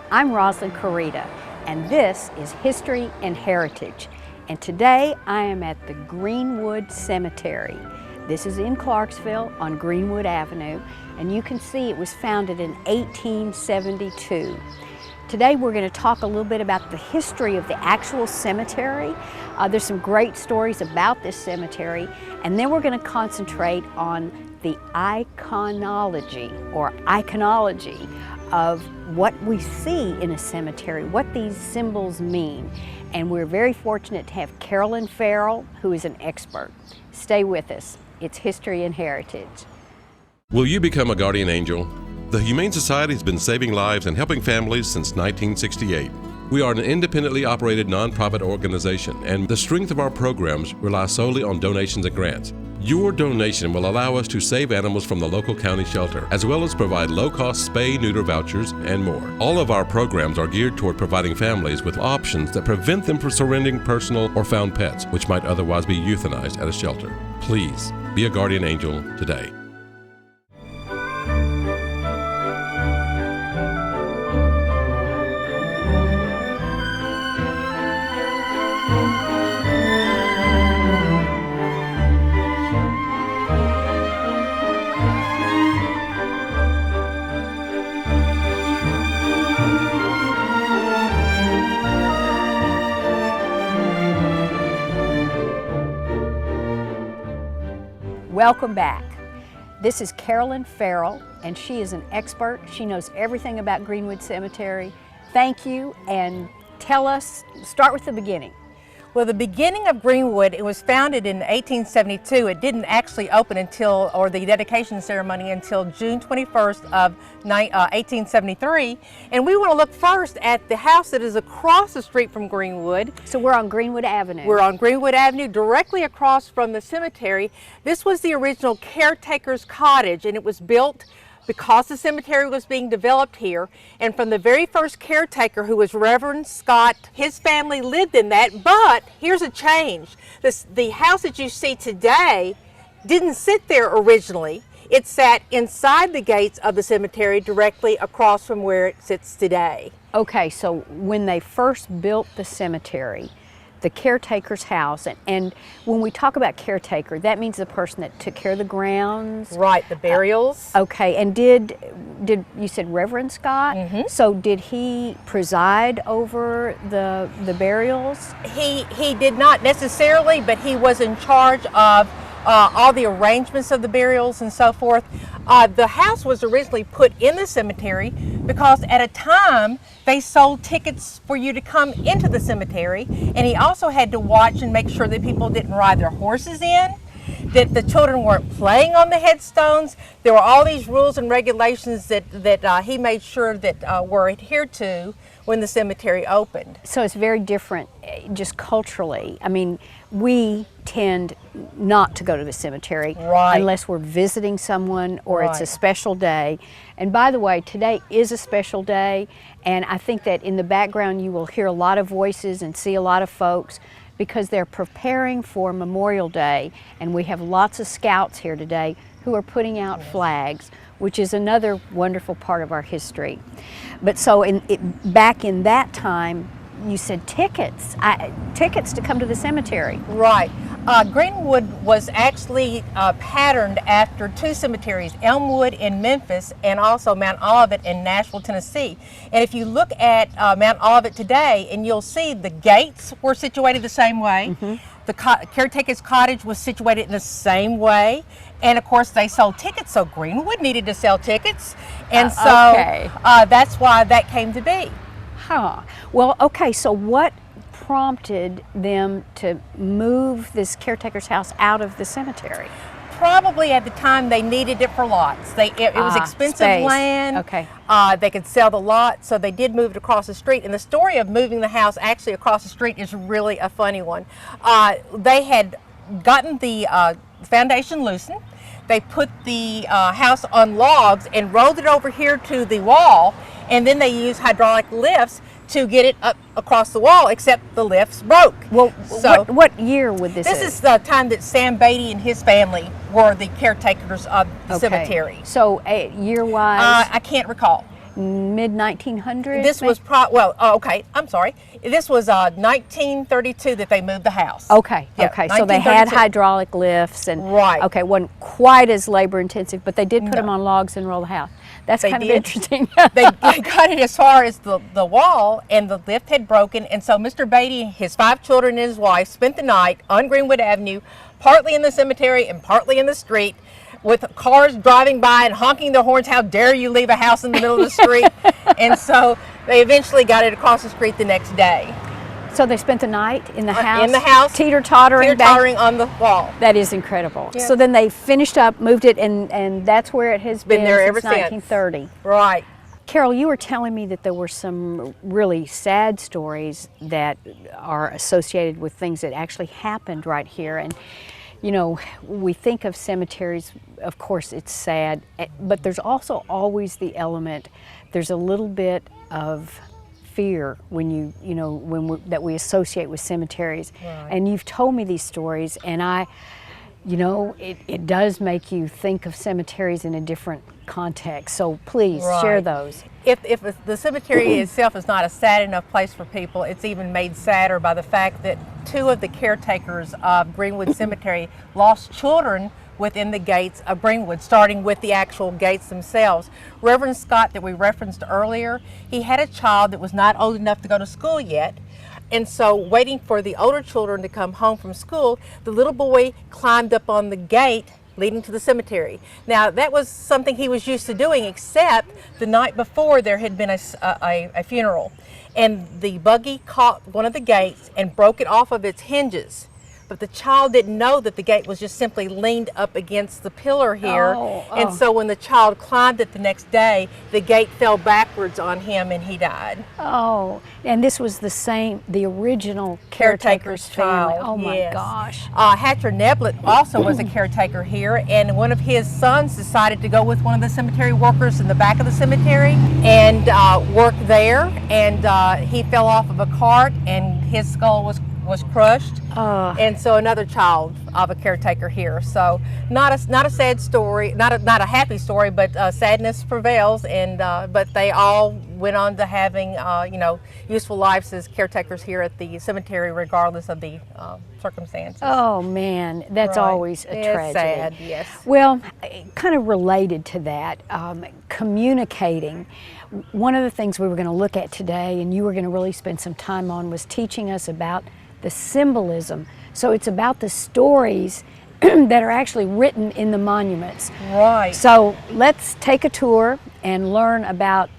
I'm Rosalind Carita, and this is History and Heritage. And today I am at the Greenwood Cemetery. This is in Clarksville on Greenwood Avenue, and you can see it was founded in 1872. Today we're going to talk a little bit about the history of the actual cemetery. There's some great stories about this cemetery, and then we're going to concentrate on the iconology of what we see in a cemetery, what these symbols mean. And we're very fortunate to have Carolyn Farrell, who is an expert. Stay with us. It's History and Heritage. Will you become a guardian angel? The Humane Society has been saving lives and helping families since 1968. We are an independently operated nonprofit organization, and the strength of our programs relies solely on donations and grants. Your donation will allow us to save animals from the local county shelter, as well as provide low-cost spay-neuter vouchers and more. All of our programs are geared toward providing families with options that prevent them from surrendering personal or found pets, which might otherwise be euthanized at a shelter. Please be a guardian angel today. Welcome back. This is Carolyn Farrell, and she is an expert. She knows everything about Greenwood Cemetery. Thank you, and tell us, start with the beginning. Well, the beginning of Greenwood, it was founded in 1872. It didn't actually open until, or the dedication ceremony, until June 21st of 1873. And we want to look first at the house that is across the street from Greenwood. So we're on Greenwood Avenue. We're on Greenwood Avenue, directly across from the cemetery. This was the original caretaker's cottage, and it was built because the cemetery was being developed here. And from the very first caretaker, who was Reverend Scott, his family lived in that. But here's a change. The house that you see today didn't sit there originally. It sat inside the gates of the cemetery, directly across from where it sits today. Okay, so when they first built the cemetery, the caretaker's house, and when we talk about caretaker, that means the person that took care of the grounds. Right, the burials. Okay, and did you said Reverend Scott? Mm-hmm. So did he preside over the burials? He did not necessarily, but he was in charge of all the arrangements of the burials and so forth. The house was originally put in the cemetery because at a time they sold tickets for you to come into the cemetery, and he also had to watch and make sure that people didn't ride their horses in, that the children weren't playing on the headstones. There were all these rules and regulations that he made sure that were adhered to when the cemetery opened. So it's very different just culturally. I mean, we tend not to go to the cemetery unless we're visiting someone or it's a special day. And by the way, today is a special day, and I think that in the background you will hear a lot of voices and see a lot of folks because they're preparing for Memorial Day, and we have lots of scouts here today who are putting out flags, which is another wonderful part of our history. But so back in that time, you said tickets to come to the cemetery. Right. Greenwood was actually patterned after two cemeteries, Elmwood in Memphis and also Mount Olivet in Nashville, Tennessee. And if you look at Mount Olivet today, and you'll see the gates were situated the same way. Mm-hmm. The caretaker's cottage was situated in the same way. And of course they sold tickets, so Greenwood needed to sell tickets. And that's why that came to be. Huh. Well, okay, so what prompted them to move this caretaker's house out of the cemetery? Probably at the time they needed it for lots. It was expensive space. land. Okay. They could sell the lot, so they did move it across the street. And the story of moving the house actually across the street is really a funny one. They had gotten the foundation loosened. They put the house on logs and rolled it over here to the wall, and then they used hydraulic lifts to get it up across the wall, except the lifts broke. Well, so what year would this This is the time that Sam Beatty and his family were the caretakers of the cemetery. So year-wise? I can't recall. mid-1900s? This was okay, I'm sorry. This was 1932 that they moved the house. Okay, Yeah, okay. So they had 1932. hydraulic lifts and Right. okay, wasn't quite as labor intensive, but they did put No. them on logs and roll the house. That's They kind of did. interesting. They got it as far as the wall, and the lift had broken, and so Mr. Beatty, his 5 children and his wife spent the night on Greenwood Avenue, partly in the cemetery and partly in the street, with cars driving by and honking their horns. How dare you leave a house in the middle of the street? And so they eventually got it across the street the next day. So they spent the night in the house? In the house. Teeter-tottering? Teeter-tottering on the wall. That is incredible. Yeah. So then they finished up, moved it, and that's where it has been there since ever since. 1930. Right. Carol, you were telling me that there were some really sad stories that are associated with things that actually happened right here. And, you know, we think of cemeteries, of course it's sad, but there's also always the element, there's a little bit of fear when that we associate with cemeteries. Right. And you've told me these stories, and it does make you think of cemeteries in a different context. So please share Right. those. If the cemetery itself is not a sad enough place for people, it's even made sadder by the fact that 2 of the caretakers of Greenwood Cemetery lost children within the gates of Greenwood, starting with the actual gates themselves. Reverend Scott, that we referenced earlier, he had a child that was not old enough to go to school yet. And so, waiting for the older children to come home from school, the little boy climbed up on the gate leading to the cemetery. Now, that was something he was used to doing, except the night before there had been a funeral. And the buggy caught one of the gates and broke it off of its hinges. But the child didn't know that the gate was just simply leaned up against the pillar here. And so when the child climbed it the next day, the gate fell backwards on him and he died. Oh, and this was the original caretaker's family. child. Oh my Yes. gosh. Hatcher Neblett also was a caretaker here, and one of his sons decided to go with one of the cemetery workers in the back of the cemetery and work there. And he fell off of a cart, and his skull was crushed. And so another child of a caretaker here. So not a sad story, not a happy story, but sadness prevails. And but they all went on to having useful lives as caretakers here at the cemetery, regardless of the circumstances. Oh man, that's Right. always a It's tragedy. sad, yes. Well, kind of related to that, communicating. One of the things we were going to look at today, and you were going to really spend some time on, was teaching us about the symbolism. So it's about the stories that are actually written in the monuments. Right. So let's take a tour and learn about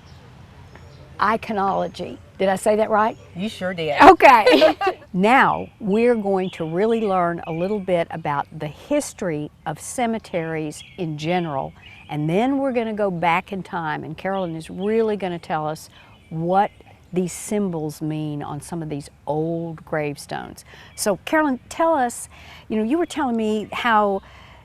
iconology. Did I say that right? You sure did. Okay. Now we're going to really learn a little bit about the history of cemeteries in general, and then we're going to go back in time, and Carolyn is really going to tell us what these symbols mean on some of these old gravestones. So Carolyn, tell us, you were telling me how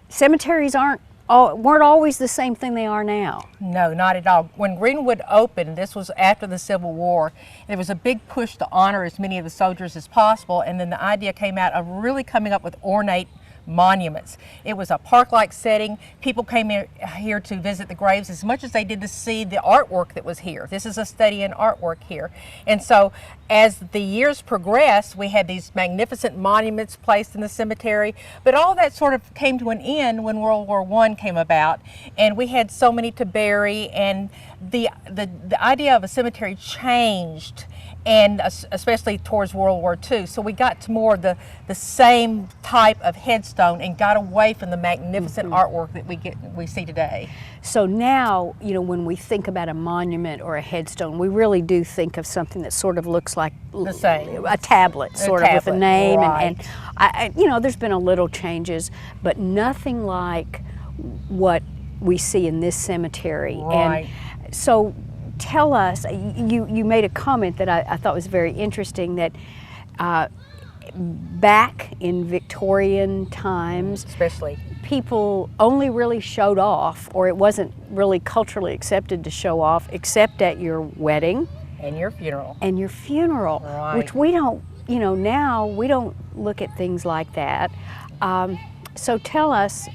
cemeteries weren't always the same thing they are now. No, not at all. When Greenwood opened, this was after the Civil War, there was a big push to honor as many of the soldiers as possible, and then the idea came out of really coming up with ornate monuments. It was a park-like setting. People came here to visit the graves as much as they did to see the artwork that was here. This is a study in artwork here. And so as the years progressed, we had these magnificent monuments placed in the cemetery, but all that sort of came to an end when World War I came about, and we had so many to bury, and the idea of a cemetery changed, and especially towards World War II. So we got to more the same type of headstone and got away from the magnificent artwork that we see today. So now, when we think about a monument or a headstone, we really do think of something that sort of looks like The same. a tablet, sort of with a name, right. and there's been a little changes, but nothing like what we see in this cemetery. Right. And so tell us, you made a comment that I thought was very interesting, that back in Victorian times, Especially. people only really showed off, or it wasn't really culturally accepted to show off, except at your wedding And your funeral. and your funeral, Right. which we don't, now we don't look at things like that. So tell us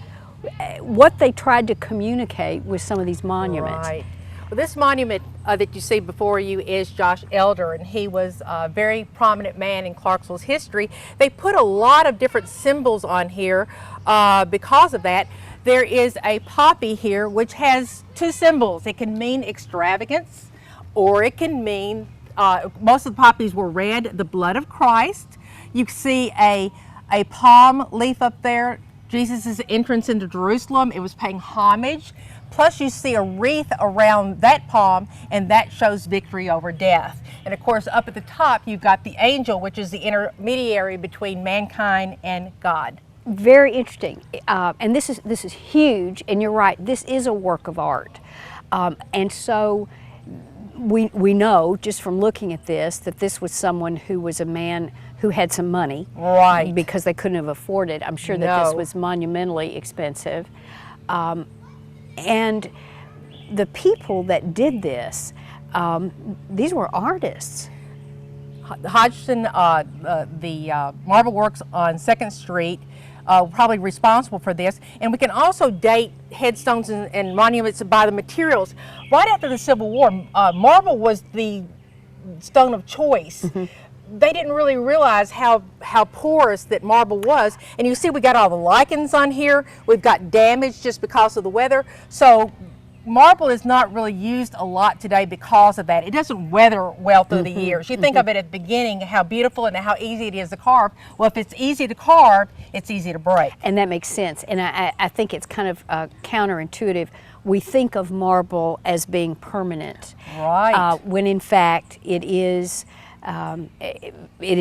what they tried to communicate with some of these monuments. Right. Well, this monument that you see before you is Josh Elder, and he was a very prominent man in Clarksville's history. They put a lot of different symbols on here because of that. There is a poppy here which has two symbols. It can mean extravagance, or it can mean, most of the poppies were red, the blood of Christ. You see a palm leaf up there, Jesus' entrance into Jerusalem. It was paying homage. Plus you see a wreath around that palm, and that shows victory over death. And of course up at the top you've got the angel, which is the intermediary between mankind and God. Very interesting. And this is huge, and you're right, this is a work of art. And so we know just from looking at this that this was someone who was a man who had some money. Right. Because they couldn't have afforded. I'm sure that this was monumentally expensive. And the people that did this, these were artists. Hodgson, the marble works on 2nd Street, probably responsible for this. And we can also date headstones and monuments by the materials. Right after the Civil War, marble was the stone of choice. Mm-hmm. They didn't really realize how porous that marble was. And you see we got all the lichens on here. We've got damage just because of the weather. So marble is not really used a lot today because of that. It doesn't weather well through the years. You think of it at the beginning, how beautiful and how easy it is to carve. Well, if it's easy to carve, it's easy to break. And that makes sense. And I think it's kind of counterintuitive. We think of marble as being permanent. Right. When in fact it is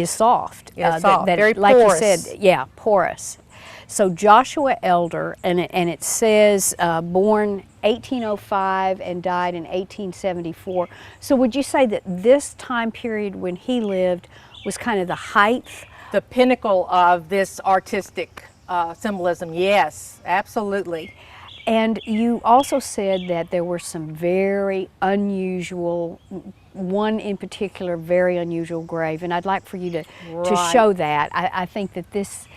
soft. It's soft, very like porous. You said, yeah, porous. So Joshua Elder, and it says born 1805 and died in 1874. So would you say that this time period when he lived was kind of the height? The pinnacle of this artistic symbolism, yes, absolutely. And you also said that there were some very unusual, one in particular very unusual grave, and I'd like for you to show that. I think that this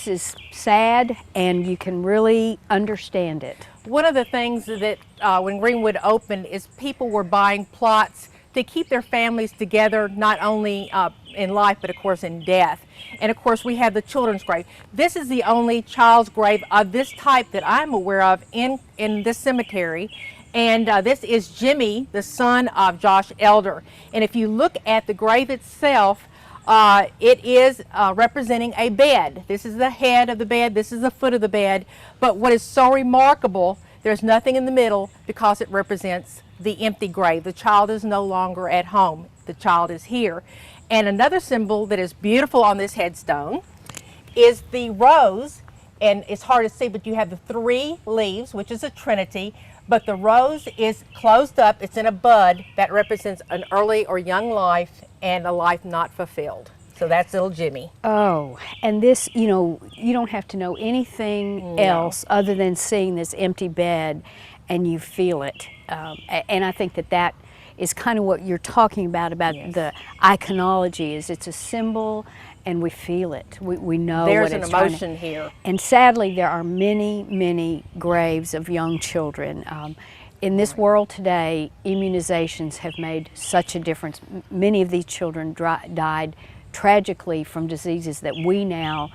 is sad, and you can really understand it. One of the things that when Greenwood opened is people were buying plots to keep their families together, not only in life, but of course in death. And of course we have the children's grave. This is the only child's grave of this type that I'm aware of in this cemetery. And this is Jimmy, the son of Josh Elder. And if you look at the grave itself, it is representing a bed. This is the head of the bed, this is the foot of the bed. But what is so remarkable, there's nothing in the middle because it represents the empty grave. The child is no longer at home. The child is here. And another symbol that is beautiful on this headstone is the rose. And it's hard to see, but you have the 3 leaves, which is a trinity. But the rose is closed up. It's in a bud. That represents an early or young life and a life not fulfilled. So that's little Jimmy. Oh, and this, you know, you don't have to know anything else other than seeing this empty bed, and you feel it. And I think that is kind of what you're talking about the iconology. Is it's a symbol, and we feel it. We know there's what it's an emotion here. And sadly, there are many, many graves of young children. In this world today, immunizations have made such a difference. Many of these children died tragically from diseases that we now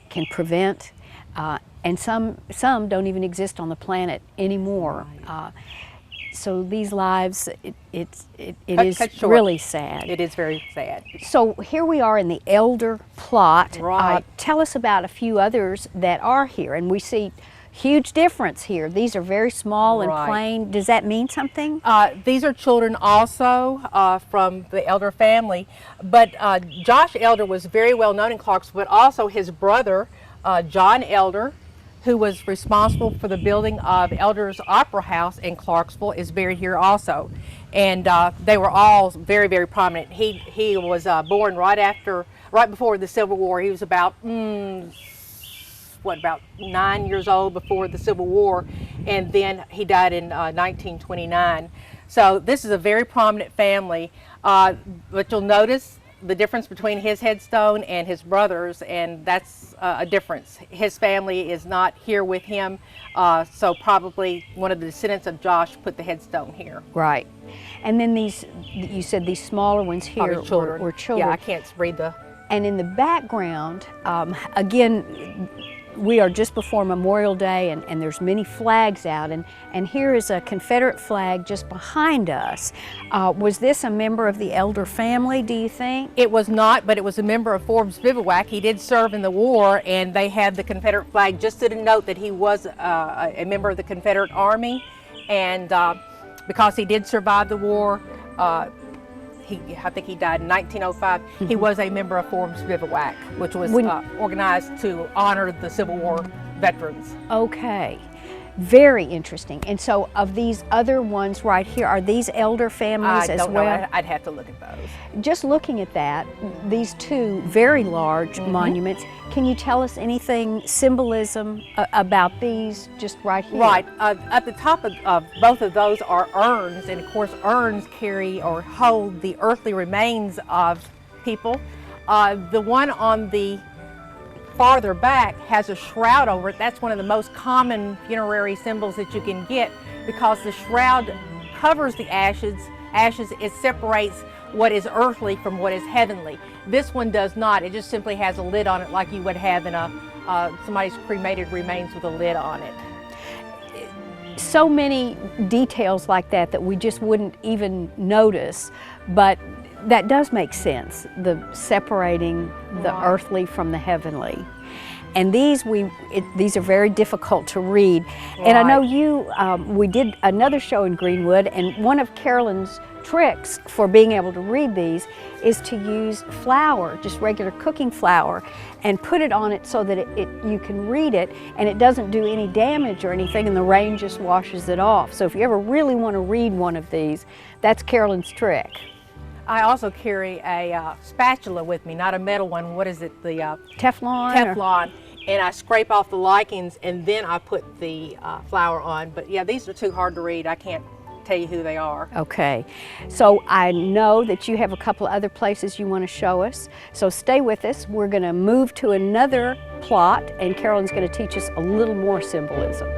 can prevent, and some don't even exist on the planet anymore. So these lives, it is really sad. It is very sad. So here we are in the Elder plot. Right. Tell us about a few others that are here, and we see huge difference here. These are very small and plain. Does that mean something? These are children also from the Elder family, but Josh Elder was very well known in Clarksville, but also his brother, John Elder, who was responsible for the building of Elder's Opera House in Clarksville, is buried here also. And they were all very, very prominent. He was born right before the Civil War. He was about, about 9 years old before the Civil War, and then he died in 1929. So this is a very prominent family, but you'll notice the difference between his headstone and his brother's, and that's a difference. His family is not here with him, so probably one of the descendants of Josh put the headstone here. Right. And then these, you said these smaller ones here were children. Yeah, I can't read the... And in the background, again, we are just before Memorial Day, and there's many flags out, and here is a Confederate flag just behind us. Was this a member of the Elder family, do you think? It was not, but it was a member of Forbes' bivouac. He did serve in the war, and they had the Confederate flag just to denote that he was a member of the Confederate Army, and because he did survive the war, I think he died in 1905. Mm-hmm. He was a member of Forbes' Bivouac, which was organized to honor the Civil War veterans. Okay, very interesting. And so of these other ones right here, are these elder families as well? I don't know. I'd have to look at those. Just looking at that, these two very large monuments, can you tell us anything, symbolism about these just right here? Right. At the top of both of those are urns, and of course urns carry or hold the earthly remains of people. The one on the farther back has a shroud over it. That's one of the most common funerary symbols that you can get, because the shroud covers the ashes. It separates what is earthly from what is heavenly. This one does not. It just simply has a lid on it, like you would have in somebody's cremated remains with a lid on it. So many details like that we just wouldn't even notice, but that does make sense, the separating the earthly from the heavenly. And these are very difficult to read. Right. And I know we did another show in Greenwood, and one of Carolyns' tricks for being able to read these is to use flour, just regular cooking flour, and put it on it so that you can read it, and it doesn't do any damage or anything, and the rain just washes it off. So if you ever really want to read one of these, that's Carolyns' trick. I also carry a spatula with me, not a metal one. What is it? The Teflon? Teflon. And I scrape off the lichens, and then I put the flour on. But yeah, these are too hard to read. I can't tell you who they are. Okay. So I know that you have a couple of other places you want to show us. So stay with us. We're going to move to another plot, and Carolyn's going to teach us a little more symbolism.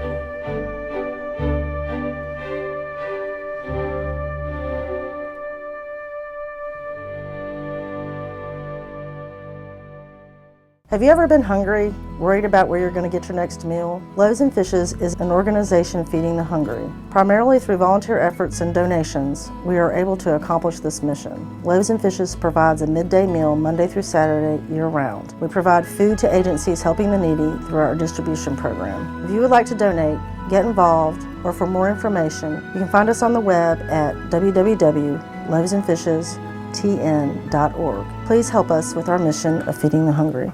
Have you ever been hungry, worried about where you're going to get your next meal? Loaves Fishes is an organization feeding the hungry. Primarily through volunteer efforts and donations, we are able to accomplish this mission. Loaves Fishes provides a midday meal Monday through Saturday year-round. We provide food to agencies helping the needy through our distribution program. If you would like to donate, get involved, or for more information, you can find us on the web at www.loavesandfishestn.org. Please help us with our mission of feeding the hungry.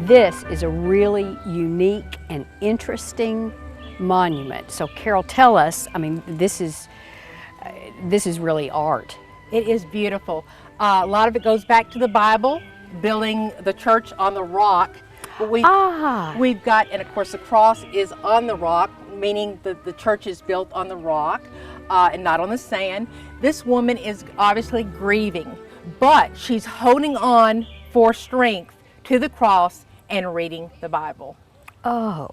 This is a really unique and interesting monument. So Carol, tell us, I mean, this is really art. It is beautiful. A lot of it goes back to the Bible, building the church on the rock. But we've got, and of course the cross is on the rock, meaning that the church is built on the rock and not on the sand. This woman is obviously grieving, but she's holding on for strength to the cross and reading the Bible. Oh,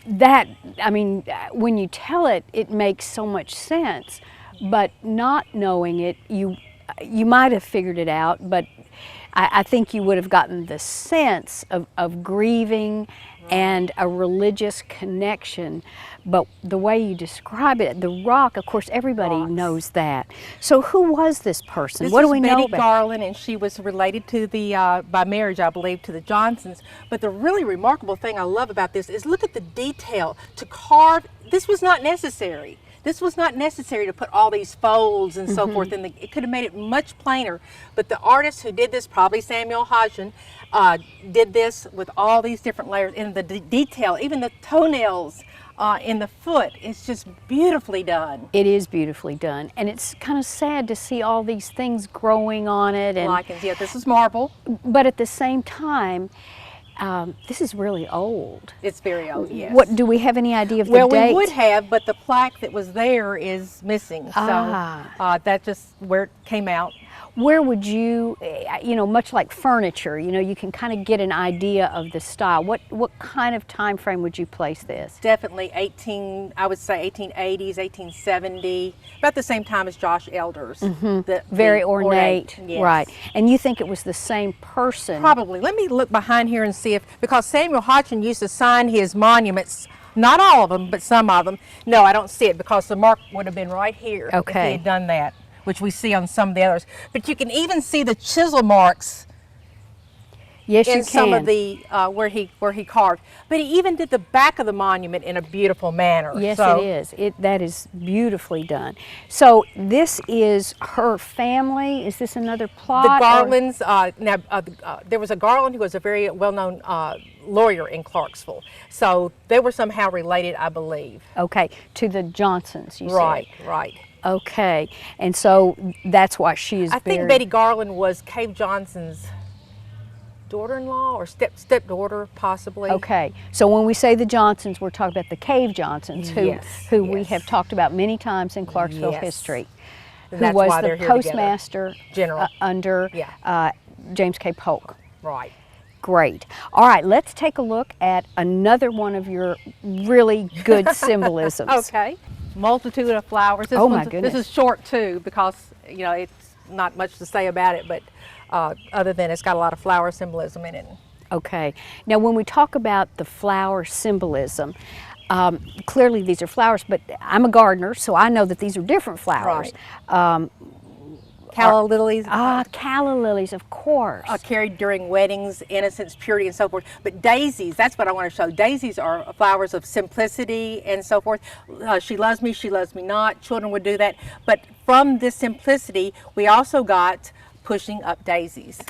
that, I mean, when you tell it, it makes so much sense, but not knowing it, you might have figured it out, but I think you would have gotten the sense of grieving and a religious connection. But the way you describe it, the rock, of course, everybody knows that. So who was this person? What do we know about? Betty Garland, and she was related to the, by marriage, I believe, to the Johnsons. But the really remarkable thing I love about this is look at the detail. To carve, this was not necessary. This was not necessary to put all these folds and so forth in. It could have made it much plainer. But the artist who did this, probably Samuel Hodgson, did this with all these different layers. And the detail, even the toenails in the foot, it's just beautifully done. It is beautifully done. And it's kind of sad to see all these things growing on it. And Lichens, yeah, this is marble. But at the same time, this is really old. It's very old, yes. What, do we have any idea of the date? Well, we would have, but the plaque that was there is missing. So that's just where it came out. Where would you, much like furniture, you can kind of get an idea of the style. What kind of time frame would you place this? Definitely I would say 1880s, 1870, about the same time as Josh Elder's. Very ornate, yes. Right. And you think it was the same person? Probably. Let me look behind here and see because Samuel Hodgson used to sign his monuments, not all of them, but some of them. No, I don't see it because the mark would have been right here if he had done that, which we see on some of the others. But you can even see the chisel marks. Yes, you can. In some of the where he carved, but he even did the back of the monument in a beautiful manner. Yes, it is. That is beautifully done. So this is her family. Is this another plot? The Garlands. There was a Garland who was a very well-known lawyer in Clarksville, so they were somehow related, I believe. Okay, to the Johnsons. You said. Right. Okay, and so that's why she is buried. I think Betty Garland was Cave Johnson's daughter-in-law or stepdaughter, possibly. Okay, so when we say the Johnsons, we're talking about the Cave Johnsons, who we have talked about many times in Clarksville history, who was the postmaster general under James K. Polk. Right. Great. All right, let's take a look at another one of your really good symbolisms. Okay. Multitude of flowers. Oh my goodness. This is short too because it's not much to say about it, but other than it's got a lot of flower symbolism in it. Okay. Now when we talk about the flower symbolism, clearly these are flowers, but I'm a gardener, so I know that these are different flowers. Right. Calla lilies. Calla lilies, of course. Carried during weddings, innocence, purity, and so forth. But daisies, that's what I want to show. Daisies are flowers of simplicity and so forth. She loves me not. Children would do that. But from this simplicity, we also got pushing up daisies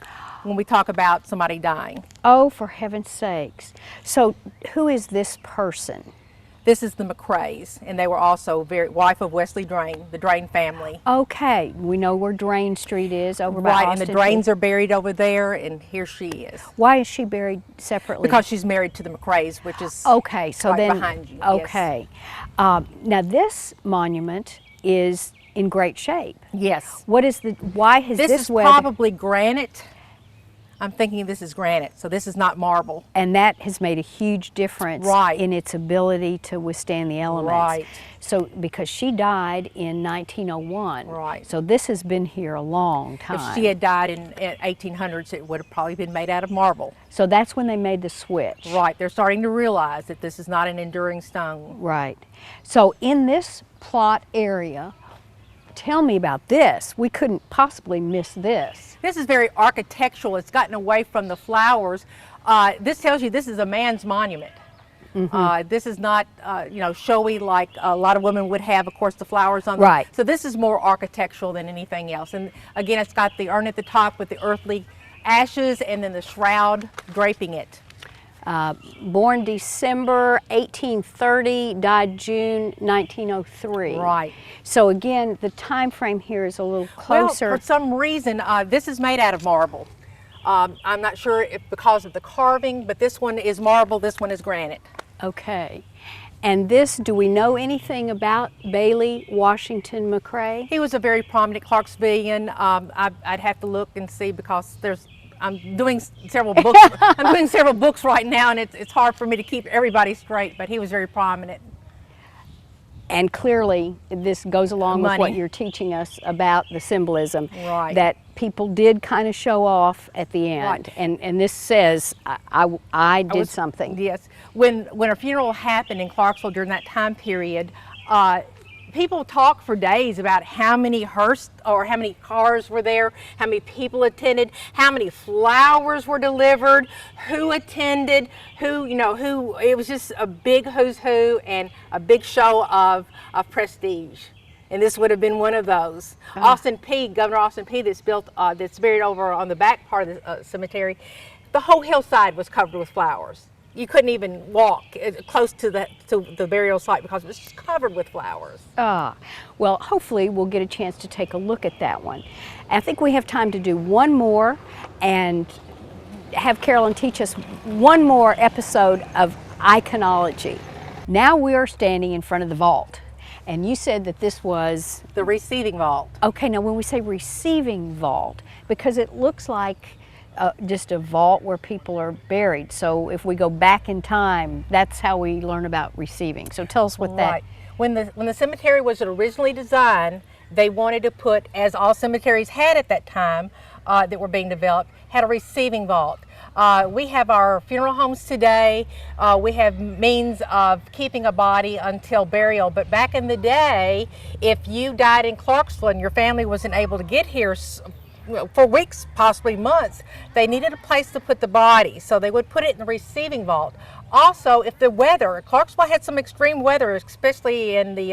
when we talk about somebody dying. Oh, for heaven's sakes. So who is this person? This is the McCraes, and they were also wife of Wesley Drain, the Drain family. Okay, we know where Drain Street is over by Austin. Right, and the Drains are buried over there, and here she is. Why is she buried separately? Because she's married to the McCraes, which is behind you. Okay, now this monument is in great shape. Yes. Why has this is probably granite. I'm thinking this is granite, so this is not marble. And that has made a huge difference in its ability to withstand the elements. Right. So, because she died in 1901. Right. So this has been here a long time. If she had died in 1800s, it would have probably been made out of marble. So that's when they made the switch. Right. They're starting to realize that this is not an enduring stone. Right. So in this plot area, tell me about this. We couldn't possibly miss this. This is very architectural. It's gotten away from the flowers. This tells you this is a man's monument. This is not, showy like a lot of women would have, of course, the flowers on them. Right. So this is more architectural than anything else. And again, it's got the urn at the top with the earthly ashes and then the shroud draping it. Born December 1830, died June 1903. Right. So again, the time frame here is a little closer. Well, for some reason, this is made out of marble. I'm not sure if because of the carving, but this one is marble, this one is granite. Okay. And this, do we know anything about Bailey Washington McCrae? He was a very prominent Clarksvillian. I'd have to look and see because I'm doing several books. I'm doing several books right now, and it's hard for me to keep everybody straight. But he was very prominent. And clearly, this goes along with what Money. you're teaching us about the symbolism, Right. that people did kind of show off at the end. Right. And this says, I did was- something. Yes. When a funeral happened in Clarksville during that time period, people talked for days about how many hearse or how many cars were there, how many people attended, how many flowers were delivered, who attended, who, it was just a big who's who and a big show of prestige. And this would have been one of those. Austin Peay, Governor Austin Peay, that's buried over on the back part of the cemetery, the whole hillside was covered with flowers. You couldn't even walk close to the burial site because it was just covered with flowers. Well, hopefully we'll get a chance to take a look at that one. I think we have time to do one more and have Carolyn teach us one more episode of iconology. Now we are standing in front of the vault. And you said that this was... The receiving vault. Okay, now when we say receiving vault, because it looks like just a vault where people are buried. So if we go back in time, that's how we learn about receiving. So tell us what that... Right. When the cemetery was originally designed, they wanted to put, as all cemeteries had at that time that were being developed, had a receiving vault. We have our funeral homes today. We have means of keeping a body until burial. But back in the day, if you died in Clarksville and your family wasn't able to get here for weeks, possibly months, they needed a place to put the body. So they would put it in the receiving vault. Also, if the weather, Clarksville had some extreme weather, especially in the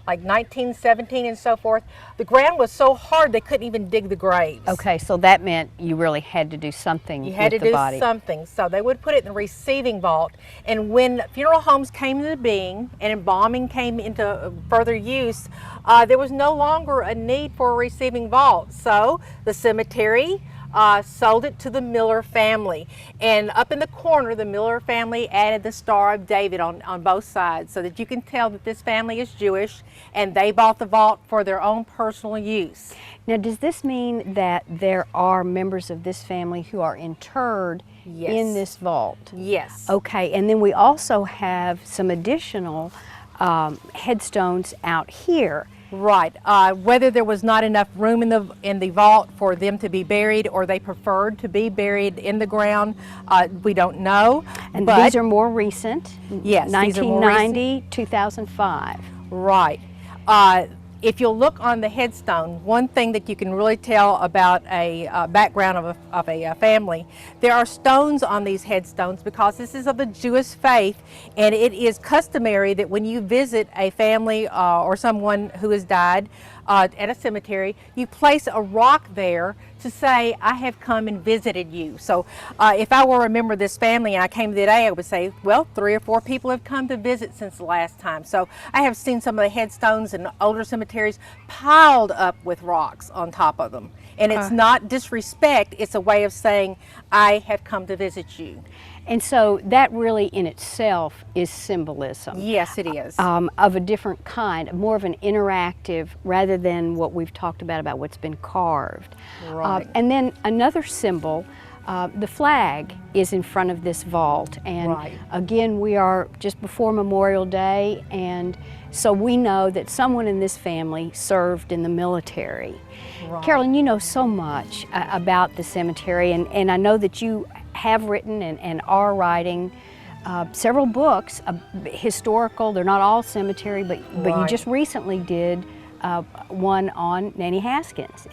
like 1917 and so forth, the ground was so hard they couldn't even dig the graves. Okay, so that meant you really had to do something You had with to the do body. something. So they would put it in the receiving vault. And when funeral homes came into being and embalming came into further use, there was no longer a need for a receiving vault. So the cemetery sold it to the Miller family. And up in the corner, the Miller family added the Star of David on both sides so that you can tell that this family is Jewish and they bought the vault for their own personal use. Now, does this mean that there are members of this family who are interred Yes. in this vault? Yes. Okay, and then we also have some additional headstones out here. Right. Whether there was not enough room in the vault for them to be buried, or they preferred to be buried in the ground, we don't know. And but these are more recent. Yes, these are more 1990, 2005. right. If you'll look on the headstone, one thing that you can really tell about a background of a family, there are stones on these headstones because this is of the Jewish faith, and it is customary that when you visit a family or someone who has died at a cemetery, you place a rock there to say, I have come and visited you. So if I were a member of this family and I came today, I would say, well, 3 or 4 people have come to visit since the last time. So I have seen some of the headstones in older cemeteries piled up with rocks on top of them. And it's not disrespect, it's a way of saying, I have come to visit you. And so that really in itself is symbolism. Yes, it is. Of a different kind, more of an interactive rather than what we've talked about what's been carved. Right. And then another symbol, the flag is in front of this vault. And Right. again, we are just before Memorial Day, and so we know that someone in this family served in the military. Right. Carolyn, you know so much about the cemetery, and I know that you have written and are writing several books, historical. They're not all cemetery, but you Right. just recently did one on Nanny Haskins.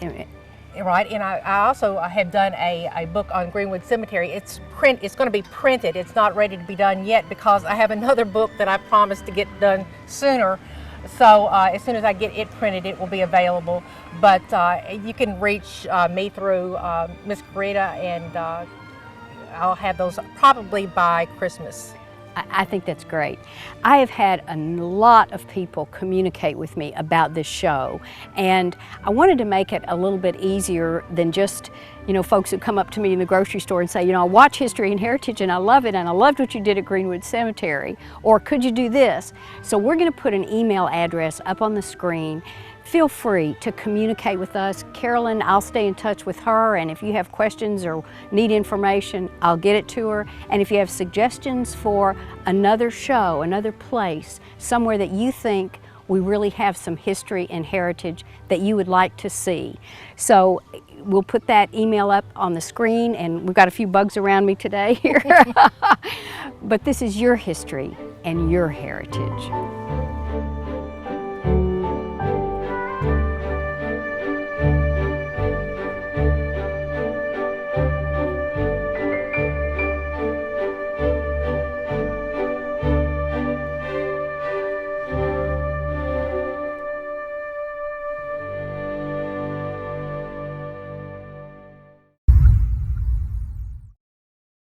Right, and I also have done a book on Greenwood Cemetery. It's going to be printed. It's not ready to be done yet because I have another book that I promised to get done sooner. So as soon as I get it printed, it will be available. But you can reach me through Miss Greta, and I'll have those probably by Christmas. I think that's great. I have had a lot of people communicate with me about this show, and I wanted to make it a little bit easier than just, folks who come up to me in the grocery store and say, I watch History and Heritage and I love it, and I loved what you did at Greenwood Cemetery, or could you do this? So we're going to put an email address up on the screen. Feel free to communicate with us. Carolyn, I'll stay in touch with her, and if you have questions or need information, I'll get it to her. And if you have suggestions for another show, another place, somewhere that you think we really have some history and heritage that you would like to see. So we'll put that email up on the screen, and we've got a few bugs around me today here. But this is your history and your heritage.